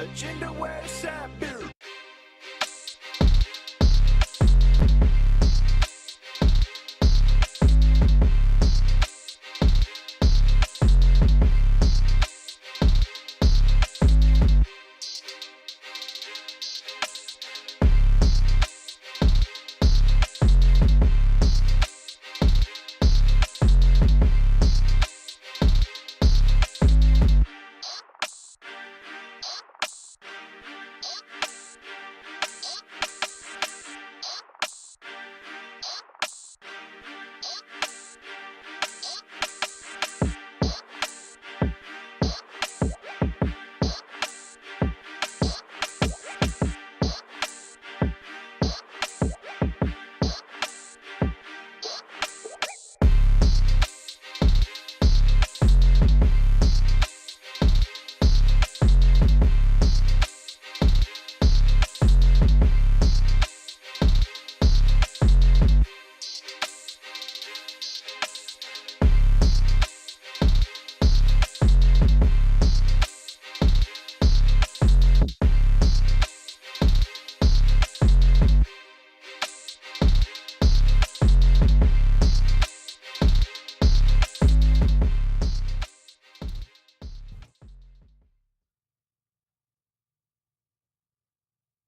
Agenda West Side Beer.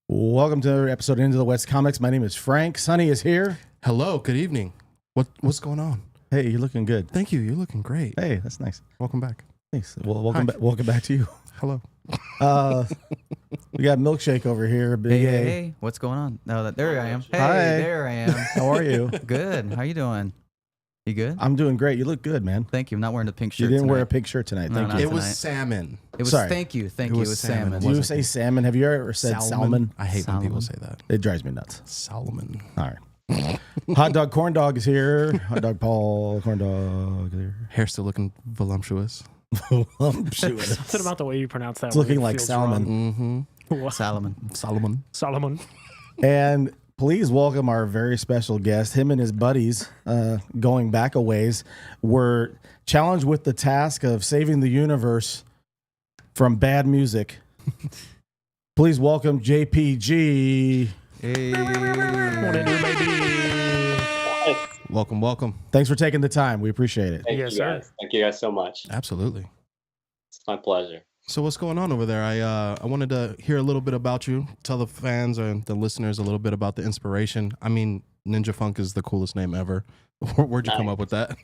Welcome to another episode of Into the West Comics. My name is Frank. Sonny is here. Hello, good evening. What's going on? Hey, you're looking good. Thank you. You're looking great. Hey, that's nice. Welcome back. Thanks. Well, welcome back to you. Hello. We got Milkshake over here. Big Hey, A. hey, hey, what's going on? No, there I am. Hey, Hi. there I am. How are you? Good. How you doing? You good? I'm doing great. You look good, man. Thank you. I'm not wearing the pink shirt. You didn't wear a tonight. pink shirt tonight. No, Thank not you. It was tonight. salmon. It was. Sorry. Thank you. Thank It you. It was was salmon. salmon. Do you wasn't say it? salmon? Have you ever said salmon? I hate when people say Salmon. that. It drives me nuts. Salmon. All right. Hot dog, corn dog is here. Hot dog, Paul, corn dog is here. Hair still looking voluptuous. Something about the way you pronounce that. It's looking word like feels salmon. wrong. Mm-hmm. What? Salmon. Solomon. Solomon. And please welcome our very special guest. Him and his buddies, going back a ways, were challenged with the task of saving the universe from bad music. Please welcome JPG. Hey. What it do, baby? Welcome, welcome. Thanks for taking the time. We appreciate it. Thank Yes, you sir. guys. Thank you guys so much. Absolutely. It's my pleasure. So what's going on over there? I wanted to hear a little bit about you. Tell the fans or the listeners a little bit about the inspiration. I mean, Ninja Funk is the coolest name ever. Where'd you come up with that?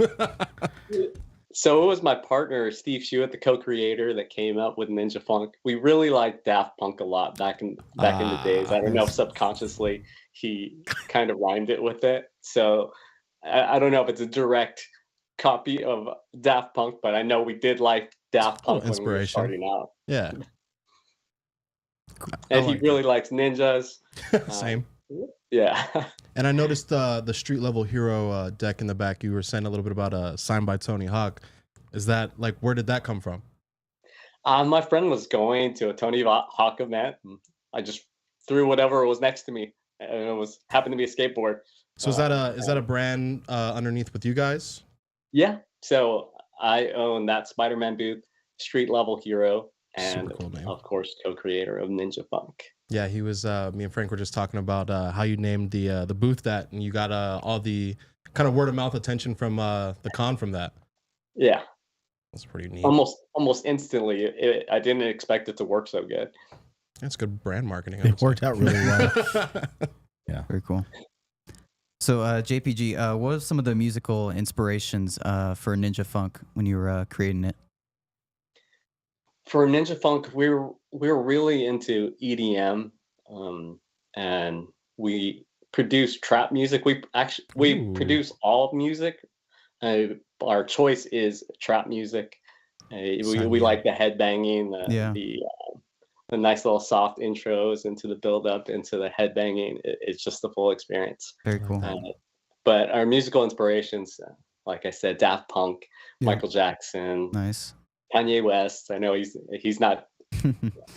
So it was my partner, Steve Shewitt, the co-creator, that came up with Ninja Funk. We really liked Daft Punk a lot back in the days. I don't know if subconsciously he kind of rhymed it with it. So I don't know if it's a direct copy of Daft Punk, but I know we did like Daft Punk when we were inspiration. starting out. Yeah. And I he like really likes ninjas. Same. Yeah. And I noticed the street level hero deck in the back. You were saying a little bit about signed by Tony Hawk. Is that like, where did that come from? My friend was going to a Tony Hawk event. And I just threw whatever was next to me, and it happened to be a skateboard. So is that a brand underneath with you guys? Yeah. So I own that Spider-Man booth, street level hero, and Super cool name. of course co-creator of Ninja Funk. Yeah, he was. Me and Frank were just talking about how you named the booth that, and you got all the kind of word of mouth attention from the con from that. Yeah. That's pretty neat. Almost instantly. I didn't expect it to work so good. That's good brand marketing. I It would say. worked out really well. Very cool. So, JPG, what was some of the musical inspirations for Ninja Funk when you were creating it? For Ninja Funk, we were really into EDM, and we produce trap music. We Ooh. produce all music. Our choice is trap music. We like the headbanging, the nice little soft intros into the build up into the headbanging. It's just the full experience. Very cool. But our musical inspirations, like I said, Daft Punk, Yeah. Michael Jackson, Nice. Kanye West. I know he's not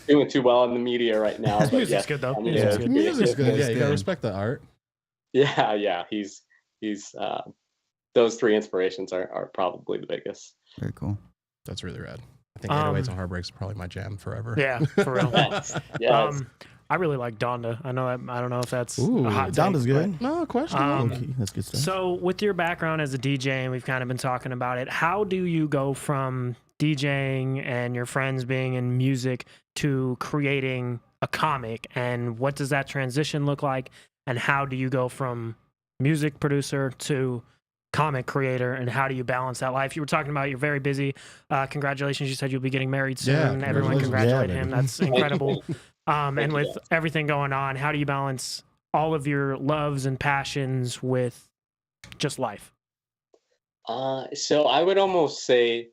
doing too well in the media right now. His But music's yes, good, though. Kanye Music's West. good. Music's good. Yeah, you gotta good. respect the art. Yeah. He's those three inspirations are probably the biggest. Very cool. That's really rad. think 808s and Heartbreaks is probably my jam forever. Yeah, for real. Yes. Yes. I really like Donda. I don't know if that's Ooh, a hot take, Donda's good. No question. Okay, that's good stuff. So, with your background as a DJ, and we've kind of been talking about it, how do you go from DJing and your friends being in music to creating a comic? And what does that transition look like? And how do you go from music producer to comic creator? And how do you balance that life? You were talking about you're very busy. Congratulations. You said you'll be getting married soon. Yeah, Everyone congratulations. congratulate Yeah, him. baby. That's incredible. And Thank with you. everything going on, how do you balance all of your loves and passions with just life? So I would almost say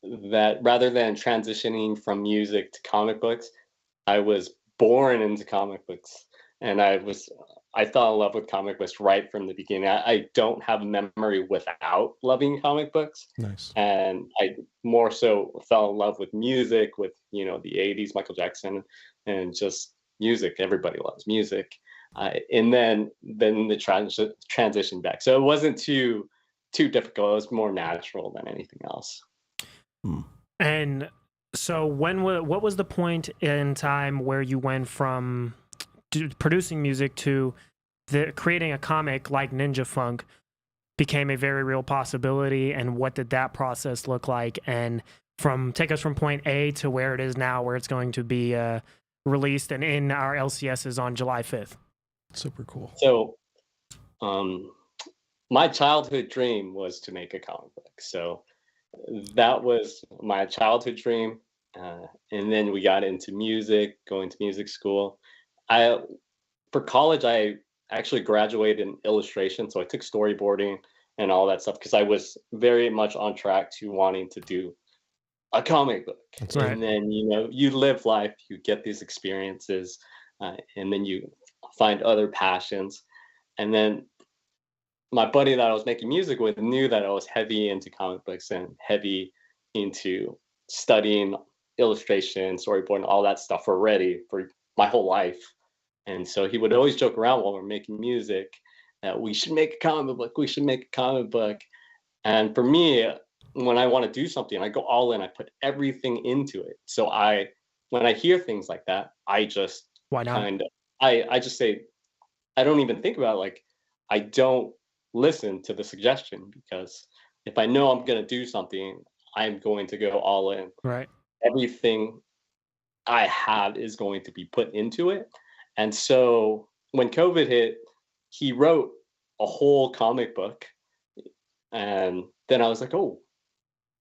that rather than transitioning from music to comic books, I was born into comic books, and I fell in love with comic books right from the beginning. I don't have a memory without loving comic books, Nice. and I more so fell in love with music, with the '80s, Michael Jackson, and just music. Everybody loves music, and then the transition back. So it wasn't too difficult. It was more natural than anything else. And so what was the point in time where you went from producing music to creating a comic like Ninja Funk became a very real possibility, and what did that process look like? And take us from point A to where it is now, where it's going to be released and in our LCSs on July 5th. Super cool. So, my childhood dream was to make a comic book. So that was my childhood dream. And then we got into music, going to music school. For college, I actually graduated in illustration. So I took storyboarding and all that stuff because I was very much on track to wanting to do a comic book. That's right. And then, you live life, you get these experiences, and then you find other passions. And then my buddy that I was making music with knew that I was heavy into comic books and heavy into studying illustration, storyboarding, all that stuff already for my whole life. And so he would always joke around while we're making music that we should make a comic book, we should make a comic book. And for me, when I want to do something, I go all in, I put everything into it. So when I hear things like that, I just Why not? I just say, I don't even think about it. Like, I don't listen to the suggestion, because if I know I'm going to do something, I'm going to go all in. Right. Everything I have is going to be put into it. And so when COVID hit, he wrote a whole comic book. And then I was like, oh,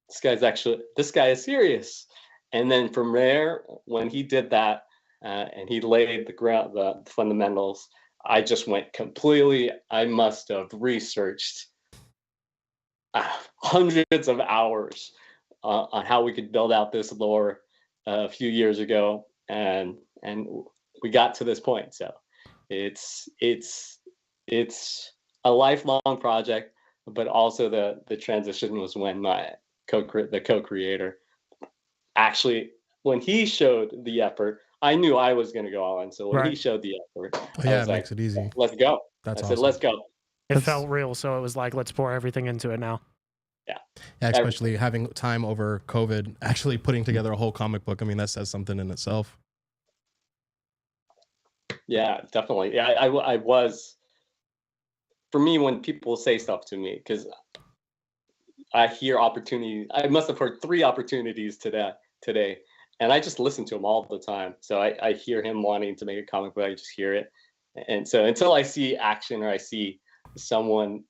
this guy is serious. And then from there, when he did that, and he laid the fundamentals, I just went completely. I must have researched hundreds of hours on how we could build out this lore a few years ago, and we got to this point. So it's a lifelong project, but also the transition was when the co-creator actually, when he showed the effort, I knew I was going to go all in. So when he showed the effort, Oh, I yeah, was it like, makes it easy. let's go. That's I awesome. said, let's go. It felt real, so it was like, let's pour everything into it now. Yeah, especially having time over COVID, actually putting together a whole comic book. I mean, that says something in itself. Yeah, definitely. Yeah, I was. For me, when people say stuff to me, because I hear opportunities, I must have heard 3 opportunities today, and I just listen to him all the time. So I hear him wanting to make a comic book. I just hear it, and so until I see action or I see someone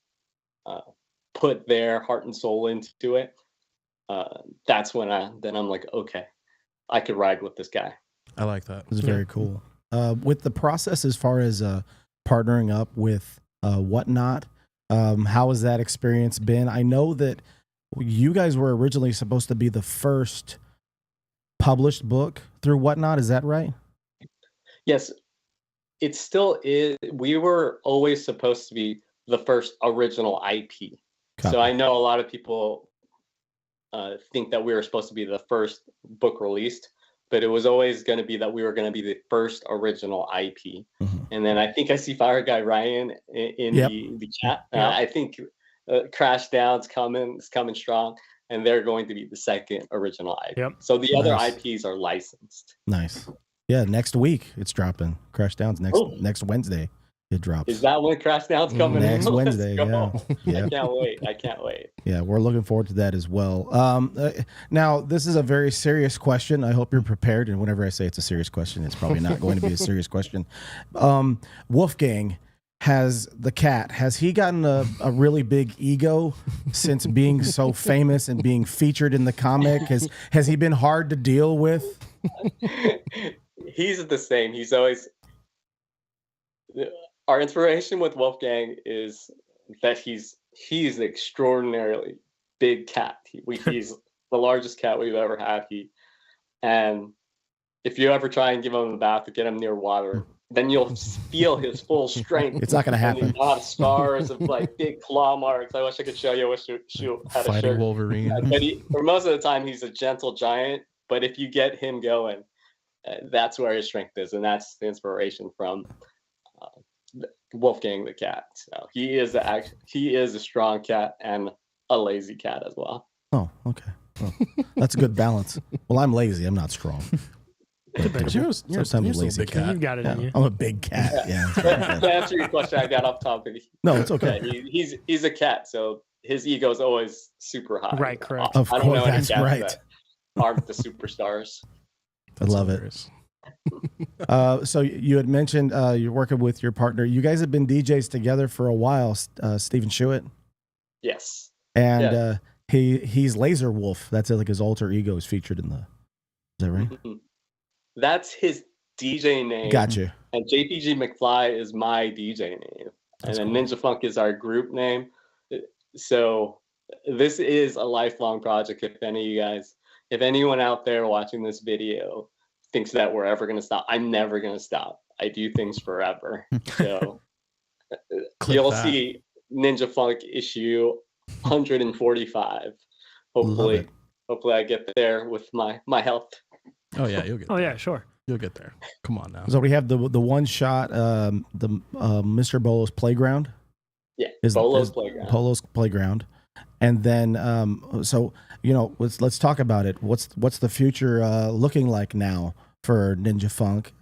put their heart and soul into it, that's when I'm like, okay, I could ride with this guy. I like that. It's very cool. With the process as far as partnering up with Whatnot, how has that experience been? I know that you guys were originally supposed to be the first published book through Whatnot. Is that right? Yes, it still is. We were always supposed to be the first original IP. So I know a lot of people think that we were supposed to be the first book released, but it was always going to be that we were going to be the first original IP. Mm-hmm. And then I think I see Fire Guy Ryan in the chat. I think Crash Down's coming strong. and they're going to be the second original IP. Yep. So the other Nice. IPs are licensed. Nice. Yeah, next week it's dropping. Crashdown's Oh. next Wednesday. It drops. Is that when Crashdown's coming Next in? Let's Wednesday, go. yeah. I can't wait. I can't wait. Yeah, we're looking forward to that as well. Now, this is a very serious question. I hope you're prepared. And whenever I say it's a serious question, it's probably not going to be a serious question. Wolfgang has the cat. Has he gotten a really big ego since being so famous and being featured in the comic? Has he been hard to deal with? He's the same. He's always. Our inspiration with Wolfgang is that he's an extraordinarily big cat. He's the largest cat we've ever had. And if you ever try and give him a bath or get him near water, then you'll feel his full strength. It's not going to And happen. he's got scars of like big claw marks. I wish I could show you. I wish you had a Fighting shirt. Wolverine. But for most of the time, he's a gentle giant. But if you get him going, that's where his strength is, and that's the inspiration from Wolfgang the cat. So he is a strong cat and a lazy cat as well. Oh, okay. Well, that's a good balance. Well, I'm lazy. I'm not strong. Sometimes I'm a lazy cat. You've got it in Yeah, you. I'm a big cat. Yeah. To answer your question, I got off topic. No, it's okay. Yeah, he's a cat, so his ego is always super high. Right, correct. Of I don't know course, any that's cats right. that aren't the superstars. I love it. So you had mentioned you're working with your partner. You guys have been DJs together for a while, Stephen Schuett, Yes. and he's Laser Wolf. That's like his alter ego is featured in the. Is that right? Mhm. That's his DJ name. Gotcha. And JPG McFly is my DJ name. That's and cool. then Ninja Funk is our group name. So this is a lifelong project. If anyone out there watching this video thinks that we're ever going to stop, I'm never going to stop. I do things forever. So you'll that. see Ninja Funk issue 145. Love it. Hopefully I get there with my health. Oh yeah, you'll get. Oh there. yeah, sure. You'll get there. Come on now. So we have the one shot, Mr. Bolo's Playground. Yeah, Is Bolo's Playground. Polo's Playground, and then so let's talk about it. What's the future looking like now for Ninja Funk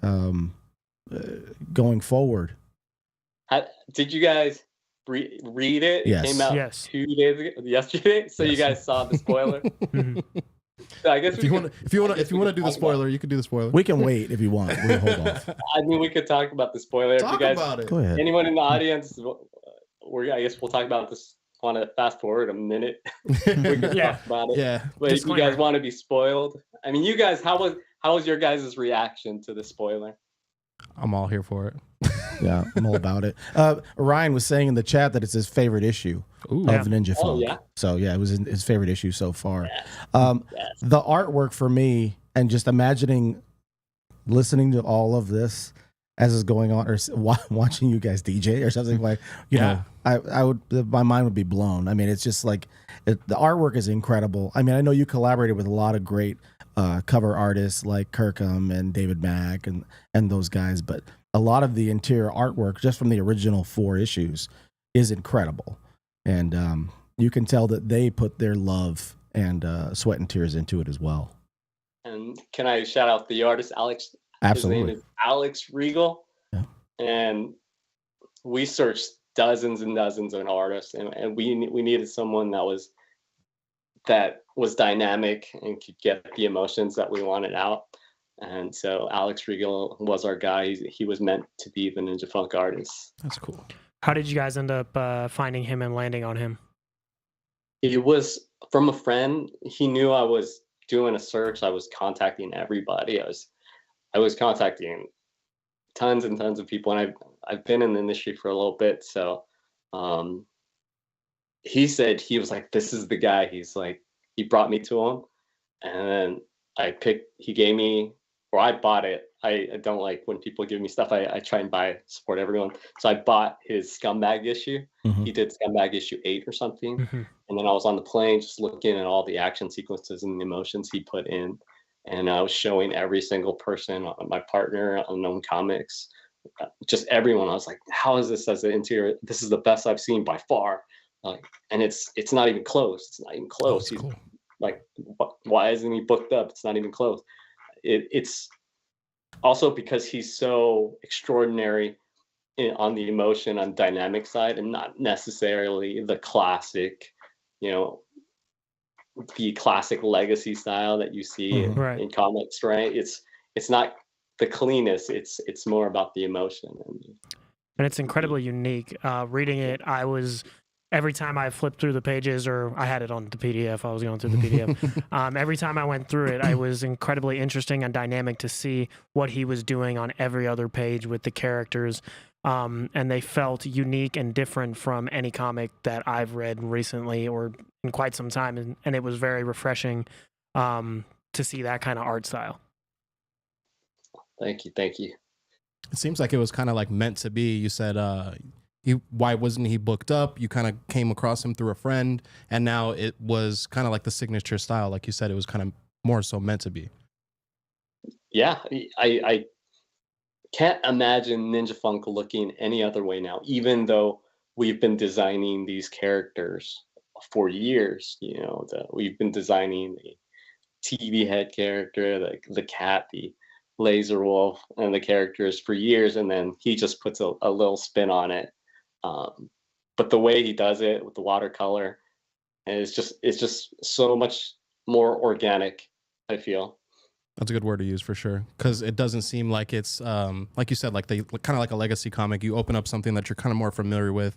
going forward? Did you guys read it? Yes. It came out Yes. 2 days ago, yesterday. So you guys saw the spoiler. Mhm. So I guess If you want to do the spoiler, you can do the spoiler. We can wait if you want. We'll hold off. I mean, we could talk about the spoiler. If you Talk guys, about it. Go ahead. anyone in the audience, I guess we'll talk about this. Want to fast forward a minute? We can Yeah. talk about it. Yeah. But if you Disclaimer. guys want to be spoiled, I mean, you guys, how was your guys' reaction to the spoiler? I'm all here for it. Yeah, I'm all about it. Ryan was saying in the chat that it's his favorite issue Ooh. of Ninja Oh, Funk. yeah? So yeah, it was his favorite issue so far. Yes. Yes. The artwork for me, and just imagining listening to all of this as is going on, or watching you guys DJ or something like, Yeah. I would, my mind would be blown. I mean, it's just like the artwork is incredible. I mean, I know you collaborated with a lot of great cover artists like Kirkham and David Mack and those guys, but a lot of the interior artwork just from the original 4 issues is incredible. And you can tell that they put their love and sweat and tears into it as well. And can I shout out the artist, Alex? Absolutely. His name is Alex Regal. Yeah. And we searched dozens and dozens of artists, and we needed someone that was dynamic and could get the emotions that we wanted out. And so Alex Regal was our guy. He was meant to be the Ninja Funk artist. That's cool. How did you guys end up finding him and landing on him? It was from a friend. He knew I was doing a search. I was contacting everybody. I was contacting tons and tons of people, and I've been in the industry for a little bit. So he said, he was like, this is the guy. He's like, he brought me to him, and then he gave me, or I bought it. I don't like when people give me stuff. I try and support everyone. So I bought his Scumbag issue. Mhm. He did Scumbag issue 8 or something. Mhm. And then I was on the plane just looking at all the action sequences and the emotions he put in. And I was showing every single person, my partner, Unknown Comics, just everyone. I was like, how is this as an interior? This is the best I've seen by far. And it's not even close. It's not even close. That's cool. like, why isn't he booked up? It's not even close. It's also because he's so extraordinary on the emotion on dynamic side, and not necessarily the classic, you know, the classic legacy style that you see Mhm. Right. in comics, right? It's not the cleanest. It's more about the emotion And it's incredibly unique. Reading it, I was every time I flipped through the pages, or I had it on the PDF. I was going through the PDF. Every time I went through it, I was incredibly interesting and dynamic to see what he was doing on every other page with the characters. And they felt unique and different from any comic that I've read recently or in quite some time. And it was very refreshing to see that kind of art style. Thank you. It seems like it was kind of like meant to be. You said, why wasn't he booked up? You kind of came across him through a friend, and now it was kind of like the signature style. Like you said, it was kind of more so meant to be. Yeah, I can't imagine Ninja Funk looking any other way now, even though we've been designing these characters for years. You know, we've been designing the TV head character, the cat, the laser wolf, and the characters for years, and then he just puts a little spin on it. But the way he does it with the watercolor, and it's just so much more organic, I feel. That's a good word to use for sure, because it doesn't seem like it's like you said, like they kind of like a legacy comic. You open up something that you're kind of more familiar with,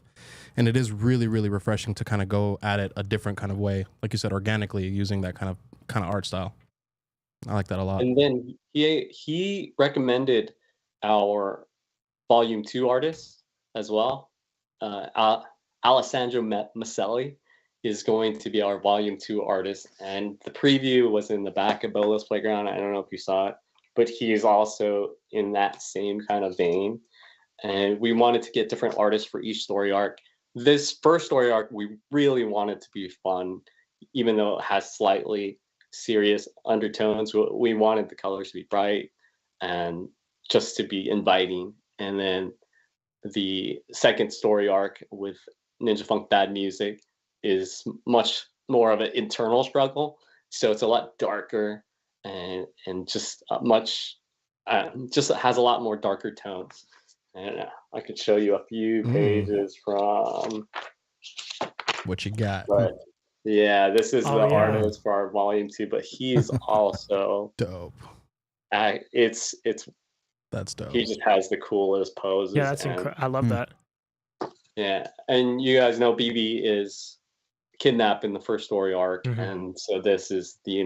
and it is really, really refreshing to kind of go at it a different kind of way, like you said, organically using that kind of art style. I like that a lot. And then he recommended our volume 2 artist as well. Alessandro Maselli is going to be our volume 2 artist, and the preview was in the back of Bola's Playground. I don't know if you saw it, but he is also in that same kind of vein. And we wanted to get different artists for each story arc. This first story arc, we really wanted to be fun, even though it has slightly serious undertones. We wanted the colors to be bright and just to be inviting. And then the second story arc with Ninja Funk Bad Music is much more of an internal struggle. So it's a lot darker and just much just has a lot more darker tones. And I could show you a few pages from. What you got? But yeah, this is Oh, the yeah. artist for our volume 2, but he's also Dope. it's That's dope. he just has the coolest poses. Yeah, that's incredible. I love that. Yeah, and you guys know BB is kidnapped in the first story arc, and so this is the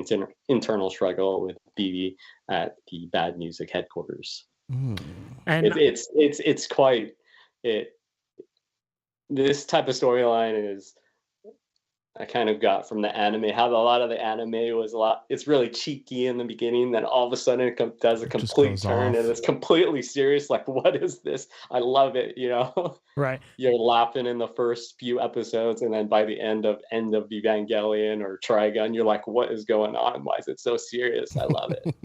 internal struggle with BB at the Bad Music headquarters. Mm. And It's quite it. This type of storyline is I kind of got from the anime. How a lot of the anime was it's really cheeky in the beginning, then all of a sudden it does a It just complete goes turn off. and it's completely serious. Like, what is this? I love it. You know, right. you're laughing in the first few episodes, and then by the end of Evangelion or Trigun, you're like, what is going on? Why is it so serious? I love it.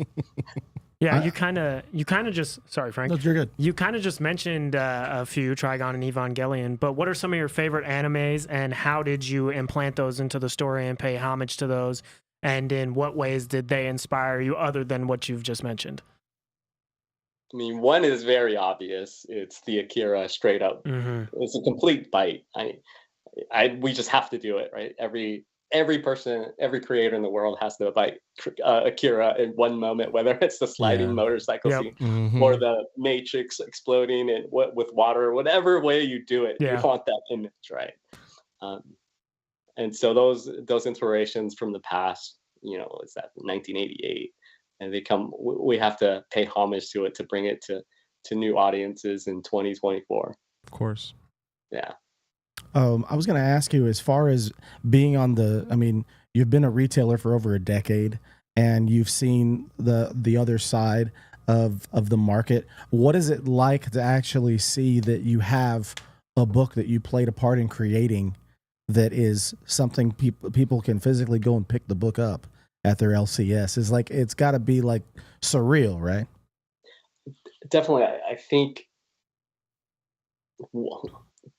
Yeah, you kind of just sorry, Frank. No, you're good. You kind of just mentioned a few, Trigon and Evangelion, but what are some of your favorite animes, and how did you implant those into the story and pay homage to those? And in what ways did they inspire you, other than what you've just mentioned? I mean, one is very obvious. It's the Akira straight up. It's a complete bite. We just have to do it, right? Every person, every creator in the world has to bite Akira in one moment, whether it's the sliding motorcycle scene or the Matrix exploding and with water, whatever way you do it, you want that image, right? And so those inspirations from the past, you know, is that 1988, and we have to pay homage to it to bring it to new audiences in 2024. Of course. Yeah. I was going to ask you, as far as being I mean, you've been a retailer for over a decade, and you've seen the other side of the market. What is it like to actually see that you have a book that you played a part in creating that is something people can physically go and pick the book up at their LCS? Is like, it's got to be like surreal, right? Definitely. I think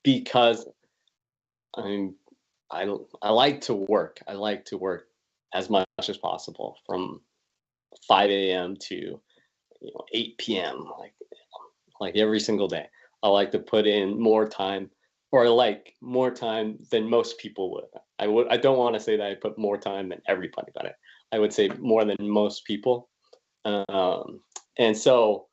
because I like to work. I like to work as much as possible from 5 a.m. to 8 p.m. like every single day. I like to put in more time, or like more time than most people would. I don't want to say that I put more time than everybody, but I would say more than most people. And so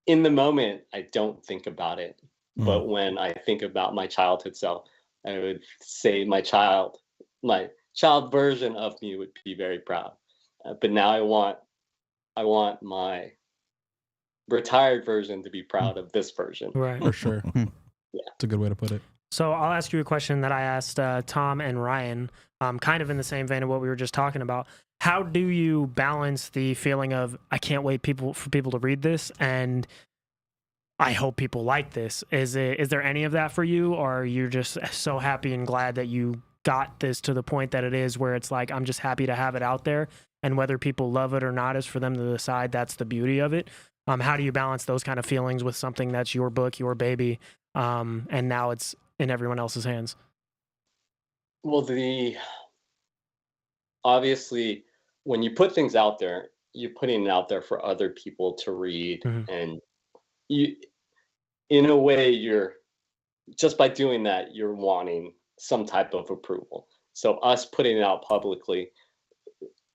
in the moment, I don't think about it. But when I think about my childhood self, I would say my child version of me would be very proud. But now I want my retired version to be proud of this version. Right. For sure. Yeah. It's a good way to put it. So I'll ask you a question that I asked Tom and Ryan, kind of in the same vein of what we were just talking about. How do you balance the feeling of I can't wait for people to read this, and I hope people like this? Is there any of that for you, or are you just so happy and glad that you got this to the point that it is where it's like I'm just happy to have it out there, and whether people love it or not is for them to decide. That's the beauty of it. How do you balance those kind of feelings with something that's your book, your baby, and now it's in everyone else's hands? Well, obviously, when you put things out there, you're putting it out there for other people to read, and you, in a way, you're just by doing that, you're wanting some type of approval. So us putting it out publicly,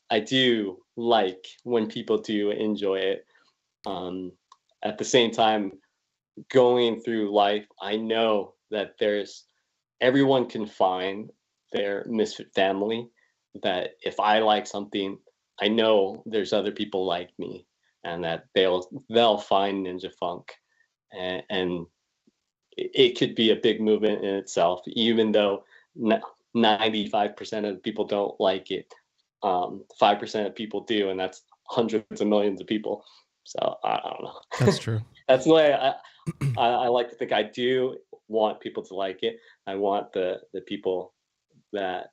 I do like when people do enjoy it. At the same time, going through life, I know that everyone can find their misfit family, that if I like something, I know there's other people like me, and that they'll find Ninja Funk, and it could be a big movement in itself, even though 95% of people don't like it. 5% of people do, and that's hundreds of millions of people. So I don't know. That's true. That's the way I like to think. I do want people to like it. I want the people that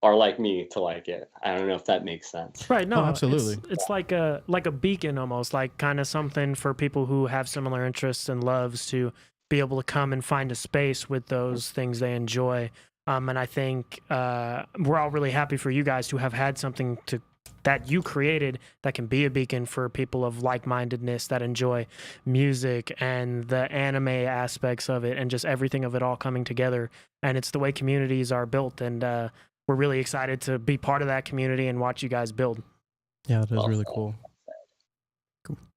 are like me to like it. I don't know if that makes sense. Right. No, absolutely. It's like a beacon almost, like kind of something for people who have similar interests and loves to be able to come and find a space with those things they enjoy. And I think we're all really happy for you guys to have had something that you created that can be a beacon for people of like-mindedness that enjoy music and the anime aspects of it and just everything of it all coming together. And it's the way communities are built, and we're really excited to be part of that community and watch you guys build. Yeah, that is really cool.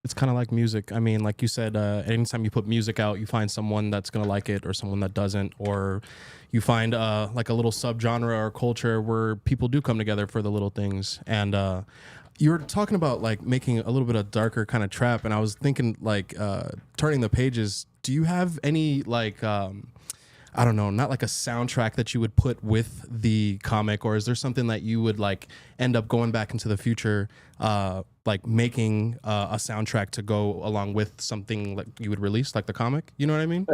It's kind of like music. I mean, like you said, anytime you put music out, you find someone that's going to like it or someone that doesn't, or you find like a little subgenre or culture where people do come together for the little things. And you were talking about like making a little bit of darker kind of trap. And I was thinking like turning the pages. Do you have any like, I don't know, not like a soundtrack that you would put with the comic, or is there something that you would like end up going back into the future, like making a soundtrack to go along with something like you would release, like the comic? You know what I mean?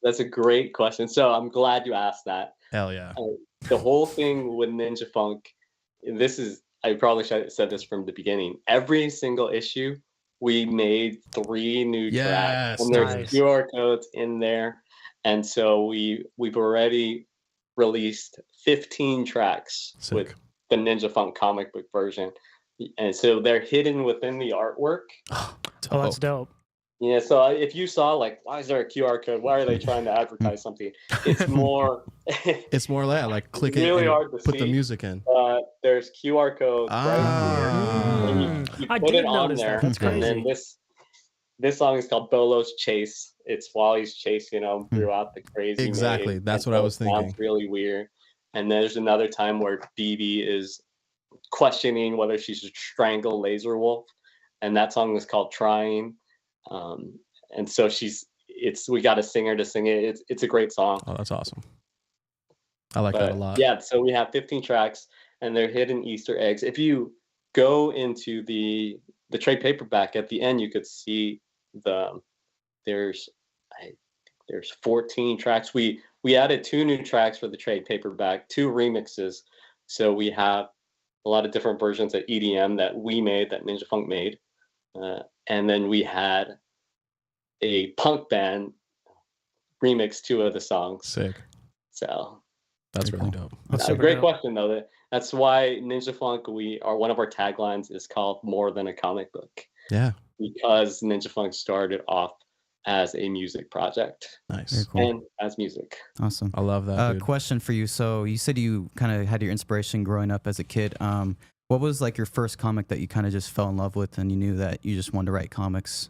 That's a great question. So I'm glad you asked that. Hell yeah. The whole thing with Ninja Funk, I probably should have said this from the beginning. Every single issue, we made 3 new tracks, and there's nice. QR codes in there. And so we've already released 15 tracks with the Ninja Funk comic book version. And so they're hidden within the artwork. Oh, that's dope. Yeah, so if you saw like, why is there a QR code? Why are they trying to advertise something? It's more it's more like click it really and hard to put see. the music in. There's QR codes right here. And you I put did it on notice there. that. That's And crazy. then this song is called Bolo's Chase. It's while he's chasing him throughout the crazy Exactly. maze. That's And what I so was it sounds thinking. really weird. And there's another time where BB is questioning whether she should strangle Laser Wolf, and that song is called Trying. And so we got a singer to sing it. It's a great song. Oh, that's awesome. I like that a lot. Yeah, so we have 15 tracks, and they're hidden Easter eggs. If you go into the trade paperback at the end, you could see there's 14 tracks. We added 2 new tracks for the trade paperback, 2 remixes. So we have a lot of different versions of EDM that we made, that Ninja Funk made. And then we had a punk band remix 2 of the songs. Sick. So That's really dope. That's a super great dope. question though. That's why Ninja Funk, one of our taglines is called "More Than a Comic Book," Yeah. because Ninja Funk started off as a music project Very Nice. cool. and as music. Awesome. I love that. Dude. Question for you. So you said you kind of had your inspiration growing up as a kid. What was like your first comic that you kind of just fell in love with and you knew that you just wanted to write comics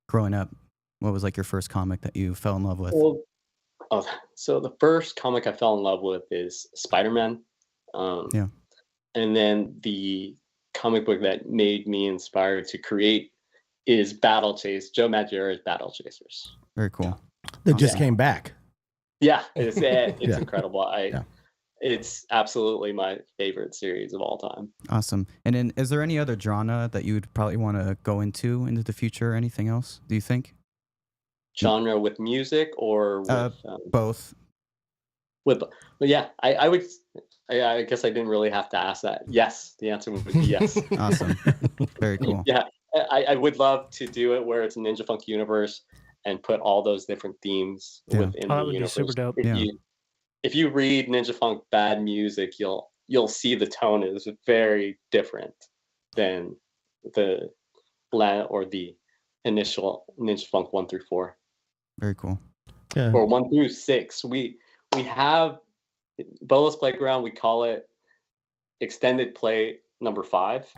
growing up? What was like your first comic that you fell in love with? Well, so the first comic I fell in love with is Spider-Man. Yeah. And then the comic book that made me inspired to create is Battle Chase, Joe Madureira's Battle Chasers. Very cool. That just Yeah. came back. Yeah, it's Yeah. incredible. It's absolutely my favorite series of all time. Awesome. And then is there any other genre that you would probably want to go into the future or anything else, do you think? Genre with music or with Both. but yeah, I would. I guess I didn't really have to ask that. Yes, the answer would be yes. Awesome. Very cool. Yeah, I would love to do it where it's a Ninja Funk universe and put all those different themes Yeah. within Oh, that the would be universe. super dope. If you read Ninja Funk Bad Music, you'll see the tone is very different than the initial Ninja Funk 1 through 4 Very cool. Yeah. or 1 through 6. We have Bola's Playground. We call it Extended Play number 5.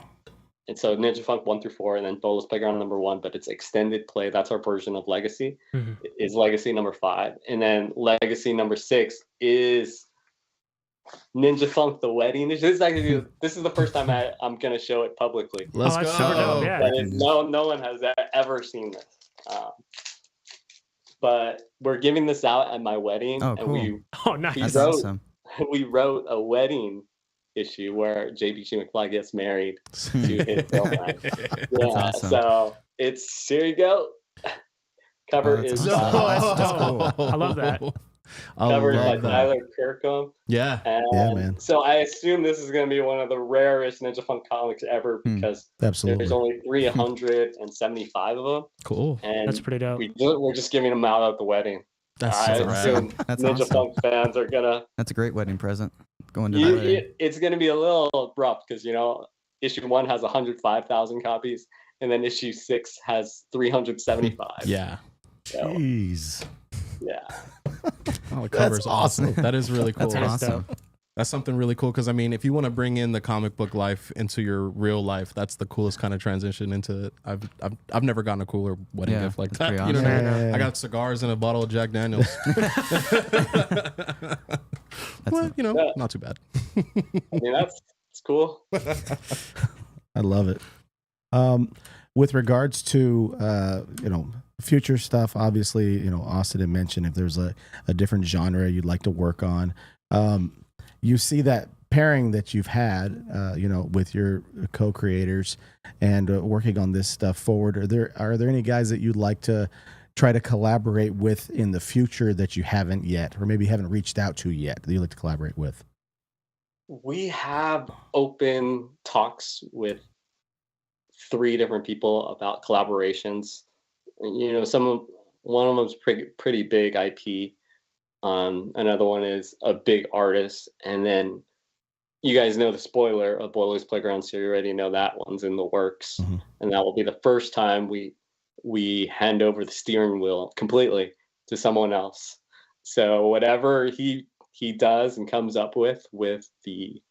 And so Ninja Funk 1 through 4, and then Bola's Playground number 1, but it's extended play. That's our version of Legacy. Mhm. Is Legacy number 5, and then Legacy number 6 is Ninja Funk: The Wedding. This is the first time I'm gonna show it publicly. Let's that's go. super dope, yeah. And no one has ever seen this. But we're giving this out at my wedding, Oh, and cool. Oh, nice. He That's wrote- awesome. we wrote a wedding issue where JPG McFly gets married to his girlfriend. Yeah, awesome. so here you go. Cover Oh, that's is awesome. That's cool. I love that. I covered by love that. Tyler Kirkham. Yeah. And Yeah, man. So I assume this is going to be one of the rarest Ninja Funk comics ever because Absolutely. there's only 375 of them, Cool. and That's pretty dope. we're just giving them out at the wedding. That's I so assume rad. That's Ninja awesome. Funk fans are gonna. That's a great wedding present. Going to the wedding. It's gonna be a little abrupt because issue 1 has 105,000 copies, and then issue 6 has 375. Yeah. So, Jeez. yeah. Oh, the cover's awesome. That is really cool. That's That's awesome. That's something really cool because I mean, if you want to bring in the comic book life into your real life, that's the coolest kind of transition into it. I've never gotten a cooler wedding Yeah, gift like that's that. pretty You know what I mean? awesome. I got cigars and a bottle of Jack Daniels. Well, Yeah. not too bad. I mean, it's cool. I love it. With regards to future stuff, obviously, Austin had mentioned if there's a different genre you'd like to work on. You see that pairing that you've had, with your co-creators and working on this stuff forward. Are there any guys that you'd like to try to collaborate with in the future that you haven't yet, or maybe haven't reached out to yet that you'd like to collaborate with? We have open talks with 3 different people about collaborations. One of them's pretty big IP. Another one is a big artist, and then you guys know the spoiler of Boiler's Playground, so you already know that one's in the works, Mhm. and that will be the first time we hand over the steering wheel completely to someone else. So whatever he does and comes up with the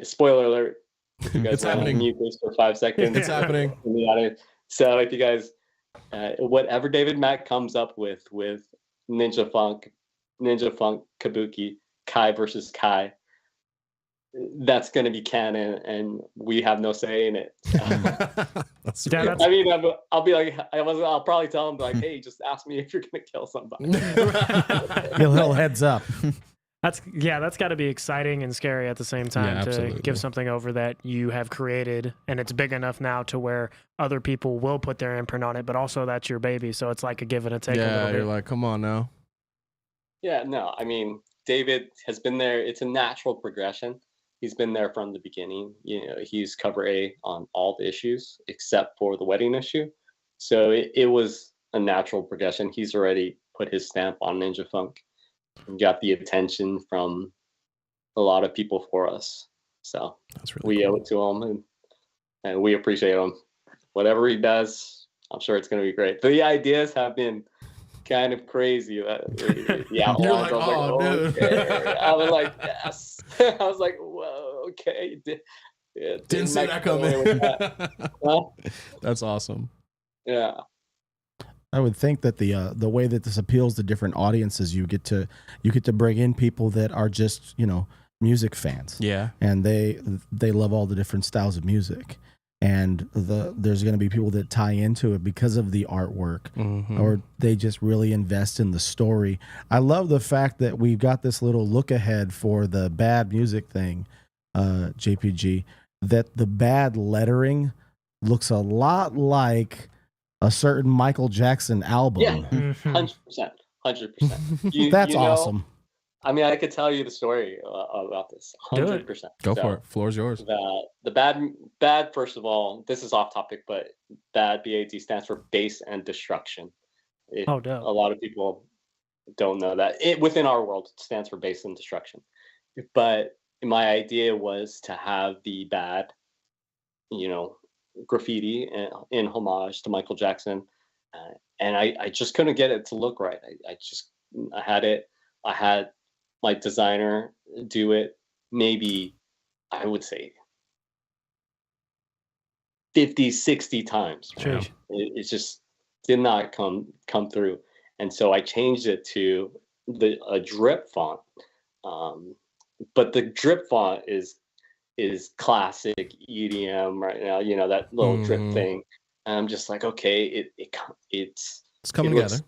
spoiler alert. If you guys It's want to happening. mute this for 5 seconds. It's happening. in the audience. So if you guys, whatever David Mack comes up with Ninja Funk Kabuki, Kai versus Kai, that's going to be canon, and we have no say in it. That's Yeah, real. that's- I mean, I'll be like, I'll probably tell him like, hey, just ask me if you're going to kill somebody. Get a little heads up. That's got to be exciting and scary at the same time to absolutely. give something over that you have created, and it's big enough now to where other people will put their imprint on it, but also that's your baby, so it's like a give and a take. a Yeah, little you're bit. like, come on now. Yeah, no, I mean, David has been there. It's a natural progression. He's been there from the beginning. He's cover A on all the issues except for the wedding issue. So it was a natural progression. He's already put his stamp on Ninja Funk and got the attention from a lot of people for us. So That's really we cool. owe it to him, and we appreciate him. Whatever he does, I'm sure it's going to be great. The ideas have been kind of crazy. The outlines. You're like, I was oh, dude. okay. I was like, yes. I was like, whoa, okay. Didn't see that coming. Huh? That's awesome. Yeah. I would think that the way that this appeals to different audiences, you get to bring in people that are just, you know, music fans. Yeah. And they love all the different styles of music. And there's going to be people that tie into it because of the artwork, or they just really invest in the story. I love the fact that we've got this little look ahead for the bad music thing, JPG, that the bad lettering looks a lot like a certain Michael Jackson album. Yeah. 100%. 100%. That's you know, awesome. I mean, I could tell you the story about this. 100%. Go for it. Floor's yours. The bad. First of all, this is off topic, but bad BAD stands for base and destruction. Oh, dope. A lot of people don't know that. Within our world, it stands for base and destruction. But my idea was to have the bad, you know, graffiti in homage to Michael Jackson, and I just couldn't get it to look right. I had my designer do it maybe, I would say, 50, 60 times. Right? It just did not come through. And so I changed it to a drip font. But the drip font is classic EDM right now, you know, that little drip thing. And I'm just like, okay, it's coming together.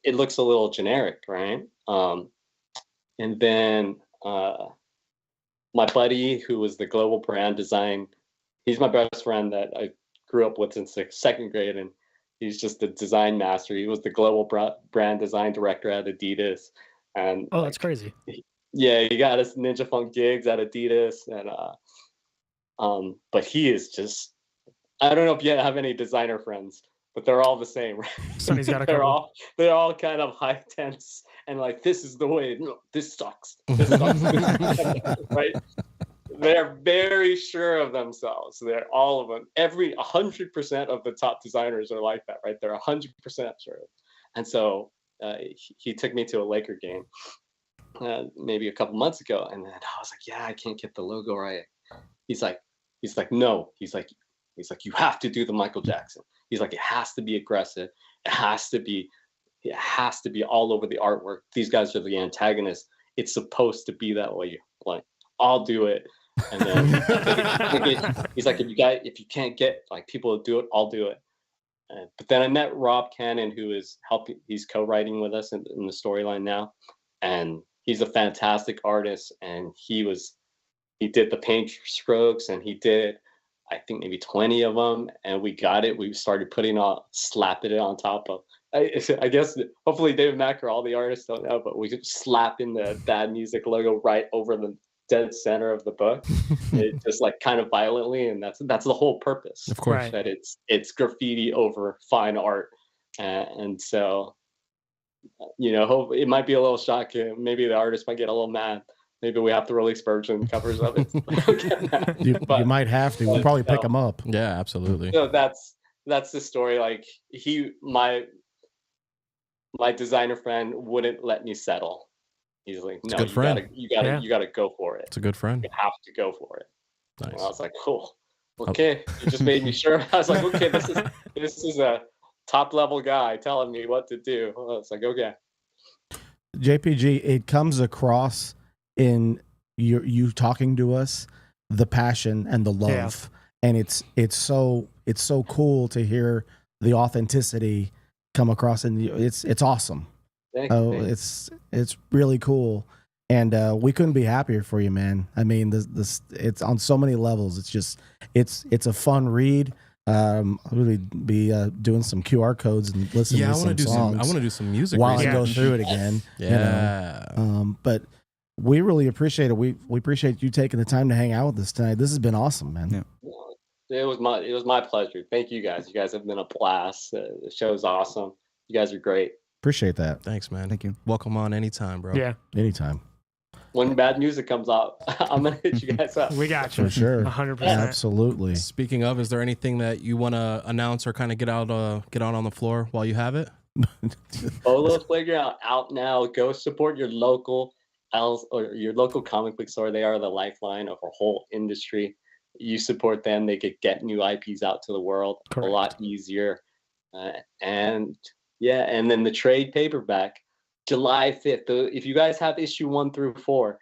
It looks a little generic, right? And then my buddy, who was the global brand design, he's my best friend that I grew up with since second grade, and he's just the design master. He was the global brand design director at Adidas. And that's crazy. Yeah, he got us Ninja Funk gigs at Adidas, and but he is just, I don't know if you have any designer friends, but they're all the same, right? Sonny's got a couple. They're all kind of high tense and like, this is the way. No, this sucks. This sucks. Right? They're very sure of themselves. They're all of them. 100% of the top designers are like that, right? They're 100% sure. And so he took me to a Laker game maybe a couple months ago, and then I was like, yeah, I can't get the logo right. He's like, no. He's like, you have to do the Michael Jackson. He's like, it has to be aggressive. It has to be all over the artwork. These guys are the antagonists. It's supposed to be that way. Like, I'll do it. And then he's like, if you can't get like people to do it, I'll do it. But then I met Rob Cannon, who is helping. He's co-writing with us in the storyline now, and he's a fantastic artist. And he did the paint strokes, and he did, I think, maybe 20 of them, and we got it. We started slapping it on top of. I guess hopefully David Mack or all the artists don't know, but we could slap in the Bad Music logo right over the dead center of the book, it just like kind of violently, and that's the whole purpose. Of course, right. That it's graffiti over fine art, and so, you know, it might be a little shocking. Maybe the artist might get a little mad. Maybe we have to release version covers of it. You might have to. We'll probably pick them up. Yeah, absolutely. So that's the story. Like my designer friend wouldn't let me settle. He's like, no, you gotta go for it. It's a good friend. You have to go for it. Nice. And I was like, cool. Okay. You just made me sure. I was like, okay, this is a top level guy telling me what to do. I was like, okay. JPG, it comes across in you talking to us, the passion and the love. And it's so cool to hear the authenticity come across, and it's awesome. Thanks. It's really cool, and we couldn't be happier for you, man. I mean, this it's on so many levels. It's just it's a fun read. I'll really be doing some QR codes and listening to some songs. I want to do some music while I go through it again. Yeah. You know? But we really appreciate it. We appreciate you taking the time to hang out with us tonight. This has been awesome, man. Yeah. It was my pleasure. Thank you guys. You guys have been a blast. The show's awesome. You guys are great. Appreciate that. Thanks, man. Thank you. Welcome on anytime, bro. Yeah. Anytime. when bad music comes out, I'm gonna hit you guys up. We got you. For sure. 100%. Absolutely. Speaking of, is there anything that you want to announce or kind of get out on the floor while you have it? Bolo Playground out now. Go support your local or your local comic book store. They are the lifeline of our whole industry. You support them, they could get new IPs out to the world Correct. a lot easier. And then the trade paperback, July 5th. If you guys have issue 1 through 4,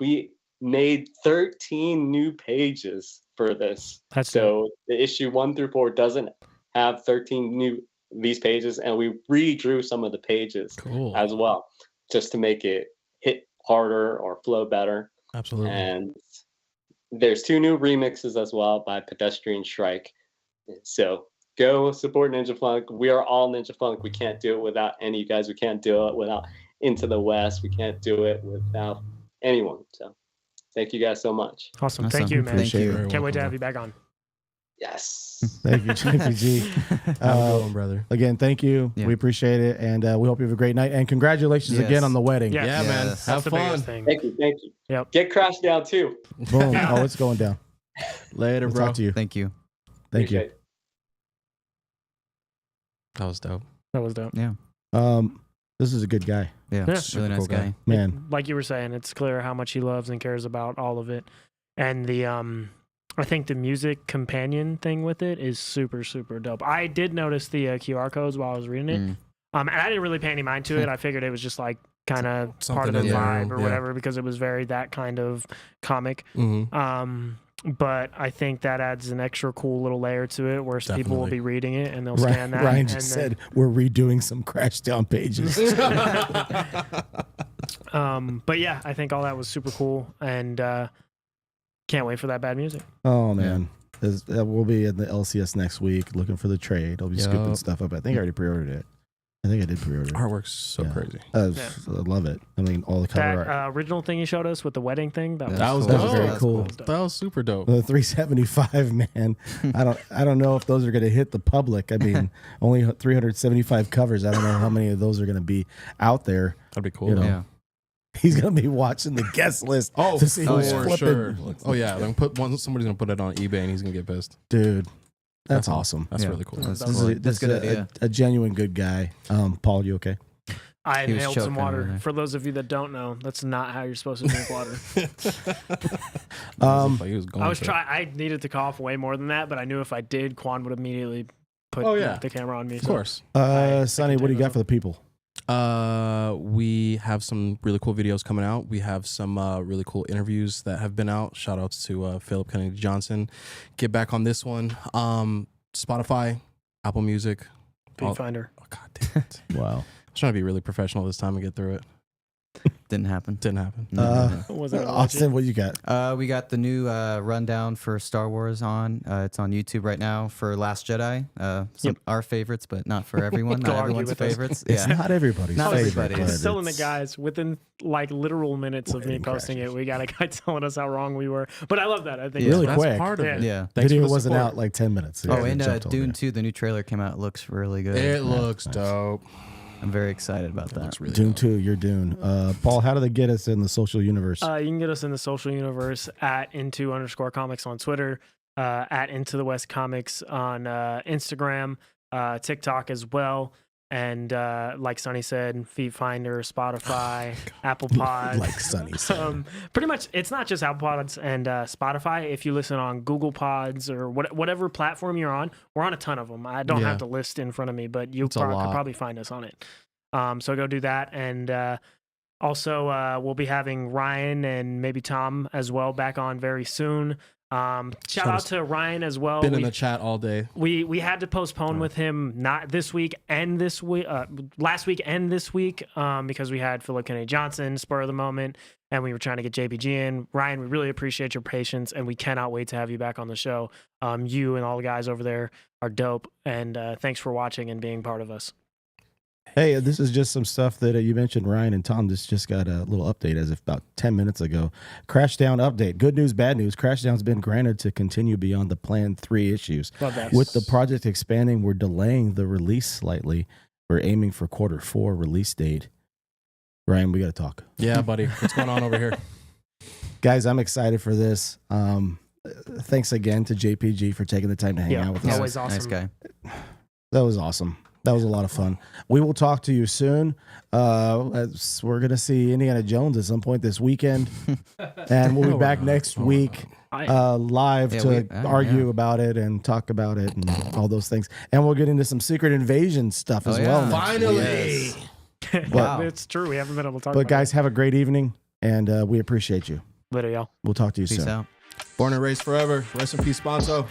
we made 13 new pages for this. That's so the issue 1 through 4 doesn't have 13 these pages, and we redrew some of the pages Cool. as well, just to make it hit harder or flow better. Absolutely. And there's 2 new remixes as well by Pedestrian Strike. So go support Ninja Funk. We are all Ninja Funk. We can't do it without any of you guys. We can't do it without Into the West. We can't do it without anyone. So thank you guys so much. Awesome. Awesome. Thank you, man. Appreciate it. Can't wait to have you back on. Yes. Thank you, JPG. Have a good one, brother. Again, thank you. Yeah. We appreciate it, and we hope you have a great night. And congratulations Yes. again on the wedding. Yeah. Yeah, man. Yes. Have That's the fun. biggest thing. Thank you. Thank you. Yep. Get Crash Down too. Boom. Oh, it's going down. Later, We'll bro. talk to you. Thank you. Thank you. Appreciate it. That was dope. That was dope. Yeah. This is a good guy, Yeah. Yeah. Super Really nice cool guy. guy. man. Like you were saying, it's clear how much he loves and cares about all of it. And the I think the music companion thing with it is super, super dope. I did notice the QR codes while I was reading it. Mm. And I didn't really pay any mind to it. I figured it was just like kind of part of Something the in there, vibe or yeah. whatever, because it was very that kind of comic. Mm-hmm. But I think that adds an extra cool little layer to it where people will Definitely. be reading it and they'll scan that. Ryan and just then- said we're redoing some crash down pages. but yeah, I think all that was super cool, and can't wait for that bad music. Oh man, we'll be in the LCS next week looking for the trade. I'll be scooping Yup. stuff up. I think I already pre-ordered it. I think I did pre-order it. Artwork's so Yeah. crazy. I Yeah. love it. I mean, all the cover That art. original thing you showed us with the wedding thing, That was That was dope. very That's cool. That was super dope. The 375, man. I don't know if those are going to hit the public. I mean, only 375 covers. I don't know how many of those are going to be out there. That'd be cool. You know, Yeah. He's going to be watching the guest list to see who's for flipping. sure. Oh yeah, then somebody's gonna put it on eBay and he's gonna get pissed. Dude, that's awesome. That's Yeah. really cool. That's That's This cool. is, That's this good is idea. a genuine good guy. Paul, you okay? I He was inhaled some choking over water. there. For those of you that don't know, that's not how you're supposed to drink water. He was going I was for it. trying. I needed to cough way more than that, but I knew if I did, Quan would immediately put Oh, yeah. the camera on me. Of course. Sonny, what do you got for the people? We have some really cool videos coming out. We have some really cool interviews that have been out. Shout outs to Philip Kennedy Johnson. Get back on this one. Spotify, Apple Music. Feed Finder. Oh god damn it. Wow. I was trying to be really professional this time and get through it. Didn't happen. Didn't happen. No. Wasn't Austin, what you got? We got the new rundown for Star Wars on. It's on YouTube right now for Last Jedi. Our favorites, but not for everyone. Go Not argue everyone's with us. favorites. It's Yeah. not everybody's Not favorite. everybody's. but It's still in the it's- guys within like literal minutes of me Wedding posting crashes. it. We got a guy telling us how wrong we were, but I love that. I think Yeah. Really That's quick. part of Yeah. it. Yeah. Thanks Video for the wasn't support. out like 10 minutes. Oh, and jumped over Dune there. 2, the new trailer came out. Looks really good. It looks nice. dope. I'm very excited about It that. looks really Dune dope. 2, you're Dune. Paul, how do they get us in the social universe? you can get us in the social universe at @into_comics on Twitter, at Into the West Comics on Instagram, TikTok as well. And like Sonny said, Feed Finder, Spotify, Apple Pods. Like Sonny said. Pretty much, it's not just Apple Pods and Spotify. If you listen on Google Pods or whatever platform you're on, we're on a ton of them. I don't Yeah. have the list in front of me, but you It's a could lot. probably find us on it. So go do that. And also, we'll be having Ryan and maybe Tom as well back on very soon. Shout out to Ryan as well. Been in the chat all day. We had to postpone with him not this week and this week, last week and this week, because we had Philip Kennedy Johnson spur of the moment, and we were trying to get JPG in. Ryan, we really appreciate your patience, and we cannot wait to have you back on the show. You and all the guys over there are dope, and thanks for watching and being part of us. Hey, this is just some stuff that you mentioned, Ryan and Tom. This just got a little update as if about 10 minutes ago. Crashdown update. Good news, bad news. Crashdown's been granted to continue beyond the planned 3 issues. Love that. With the project expanding, we're delaying the release slightly. We're aiming for Q4 release date. Ryan, we got to talk. Yeah, buddy. What's going on over here? Guys, I'm excited for this. Thanks again to JPG for taking the time to hang out with us. Always awesome. Nice guy. That was awesome. That was a lot of fun. We will talk to you soon. We're going to see Indiana Jones at some point this weekend. And we'll be back next week live to argue about it and talk about it and all those things. And we'll get into some Secret Invasion stuff as well. Finally. Wow. It's true. We haven't been able to talk But about guys, have a great evening, and we appreciate you. it. Later, y'all. We'll talk to you Peace soon. out. Born and raised forever. Rest in peace, Sponso.